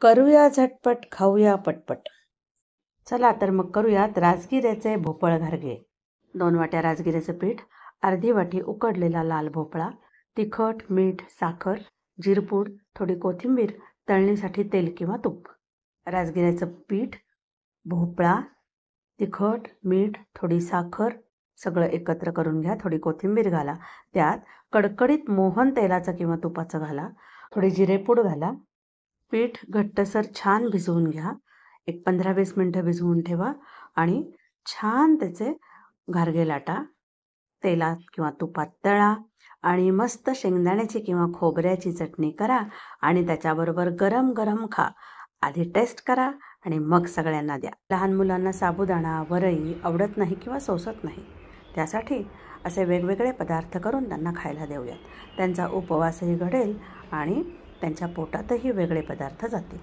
करूया झटपट खाऊया पटपट. चला तर मग करूयात राजगिऱ्याचे भोपळ घारगे. 2 वाट्या राजगिऱ्याचं पीठ, अर्धी वाटी उकडलेला लाल भोपळा, तिखट, मीठ, साखर, जिरपूड, थोडी कोथिंबीर, तळणीसाठी तेल किंवा तूप. राजगिऱ्याचं पीठ, भोपळा, तिखट, मीठ, थोडी साखर सगळं एकत्र करून घ्या. थोडी कोथिंबीर घाला. त्यात कडकडीत मोहन तेलाचं किंवा तुपाचं घाला. थोडी जिरेपूड घाला. पीठ घट्टसर छान भिजवून घ्या. एक 15-20 मिनटं भिजवून ठेवा आणि छान त्याचे घारगे लाटा. तेलात किंवा तुपात तळा आणि मस्त शेंगदाण्याची किंवा खोबऱ्याची चटणी करा आणि त्याच्याबरोबर गरम गरम खा. आधी टेस्ट करा आणि मग सगळ्यांना द्या. लहान मुलांना साबुदाणा, वरई आवडत नाही किंवा सोसत नाही. त्यासाठी असे वेगवेगळे पदार्थ करून त्यांना खायला देऊयात. त्यांचा उपवासही घडेल आणि त्यांच्या पोटातही वेगळे पदार्थ जातील.